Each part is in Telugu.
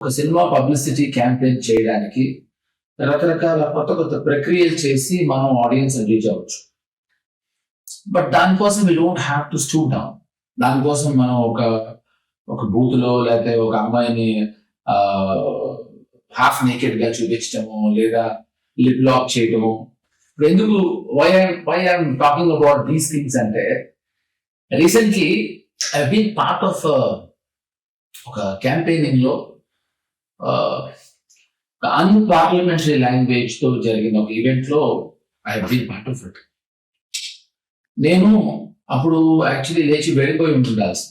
ఒక సినిమా పబ్లిసిటీ క్యాంపెయిన్ చేయడానికి రకరకాల కొత్త కొత్త ప్రక్రియలు చేసి మనం ఆడియన్స్ రీచ్ అవ్వచ్చు. బట్ దానికోసం we don't have to stoop down. దానికోసం మనం ఒక బూత్ లో లేకపోతే ఒక అమ్మాయిని హాఫ్ నేకెడ్ గా చూపించడము లేదా లిప్ లాక్ చేయడము. ఇప్పుడు ఎందుకు why I'm talking about these things అంటే recently I been part of ఒక క్యాంపెయినింగ్ లో అన్పార్లమెంటరీ లాంగ్వేజ్ తో జరిగిన ఒక ఈవెంట్ లో I been part of it. నేను అప్పుడు యాక్చువల్లీ లేచి వెళ్ళిపోయి ఉంటుండాల్సి.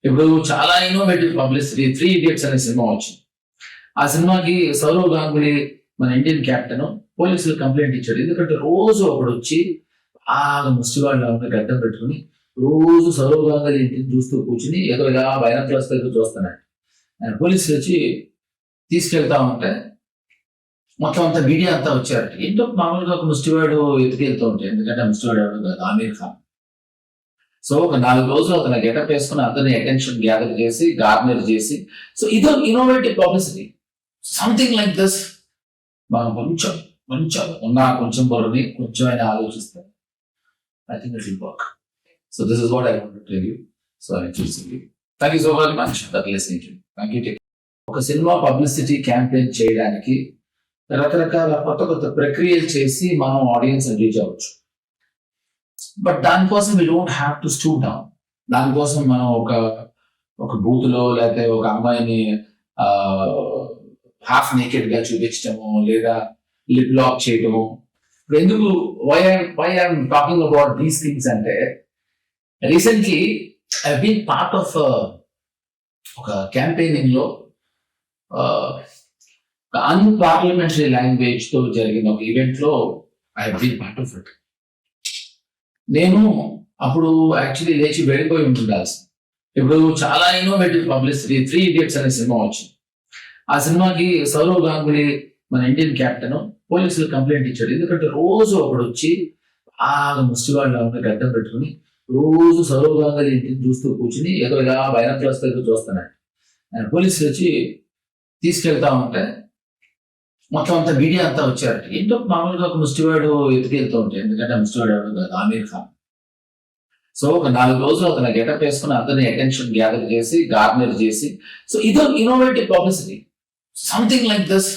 ఇప్పుడు చాలా ఇన్నోవేటివ్ పబ్లిసిటీ 3 Idiots అనే సినిమా వచ్చింది. ఆ సినిమాకి సౌరవ్ గాంగులీ మన ఇండియన్ కెప్టెన్ పోలీసులు కంప్లైంట్ ఇచ్చాడు. ఎందుకంటే రోజు ఒకడు వచ్చి బాగా ముష్టివాళ్ళ గడ్డం పెట్టుకుని రోజు సౌరవ్ గాంగులీ ఇంటిని చూస్తూ కూర్చుని ఏదో ఇలా బైనాక్యులర్స్ దగ్గర చూస్తున్నాడు. పోలీసులు వచ్చి తీసుకెళ్తా ఉంటే మొత్తం అంతా మీడియా అంతా వచ్చారట. ఏంటో మామూలుగా ఒక ముష్టివాడు ఎత్తుకెళ్తూ ఉంటాయి, ఎందుకంటే ముష్టివాడు ఎవరు కాదు, ఆమీర్ ఖాన్. సో ఒక 4 రోజులు అతను గెటప్ వేసుకుని అందరినీ అటెన్షన్ గ్యాదర్ చేసి గార్నర్ చేసి, సో ఇదో innovative publicity. Something like this మనం కొంచెం కొంచెం బుర్రని కొంచెం అయినా ఆలోచిస్తే I think it will work. So this is what I want to tell you. So I choosing you. Thank you so very much for listening to me. Thank you. ఒక సినిమా పబ్లిసిటీ క్యాంపెయిన్ చేయడానికి రకరకాల కొత్త కొత్త ప్రక్రియలు చేసి మనం ఆడియన్స్ రీచ్ అవ్వచ్చు. బట్ దానికోసం we don't have to stoop down. దానికోసం మనం ఒక బూత్ లో లేకపోతే ఒక అమ్మాయిని హాఫ్ నేకెడ్ గా చూపించడము లేదా లిప్ లాక్ చేయడము. ఇప్పుడు ఎందుకు why I'm talking about these things అంటే recently I been part of ఒక క్యాంపెయినింగ్ లో అన్పార్లమెంటరీ లాంగ్వేజ్ తో జరిగిన ఒక ఈవెంట్ లో I been part of it. నేను అప్పుడు యాక్చువల్లీ లేచి వెళ్ళిపోయి ఉంటుండాల్సి. ఇప్పుడు చాలా ఇన్నోవేటివ్ పబ్లిసిటీ 3 Idiots అనే సినిమా వచ్చింది. ఆ సినిమాకి సౌరవ్ గాంగులీ మన ఇండియన్ కెప్టెన్ పోలీసులు కంప్లైంట్ ఇచ్చాడు. ఎందుకంటే రోజు ఒకడు వచ్చి బాగా ముష్టివాళ్ళ గడ్డం పెట్టుకుని రోజు సౌరవ్ గాంగులీ ఇంటిని చూస్తూ కూర్చుని ఏదో ఇలా బైనాక్యులర్స్ దగ్గర చూస్తున్నాడు. పోలీసులు వచ్చి తీసుకెళ్తా ఉంటే మొత్తం అంతా మీడియా అంతా వచ్చారట. ఏంటో మామూలుగా ఒక ముష్టివాడు ఎత్తుకెళ్తూ ఉంటాయి, ఎందుకంటే ముష్టివాడు ఎవరు కాదు, ఆమీర్ ఖాన్. సో ఒక 4 రోజులు అతను గెటప్ వేసుకుని అందరినీ అటెన్షన్ గ్యాదర్ చేసి గార్నర్ చేసి, సో ఇదో innovative publicity. Something like this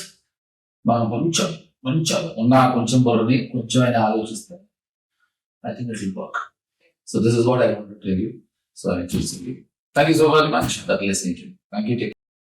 మనం కొంచెం కొంచెం బుర్రని కొంచెం అయినా ఆలోచిస్తే I think it will work. So this is what I want to tell you. So I choosing you. Thank you so very much for listening to me. Thank you.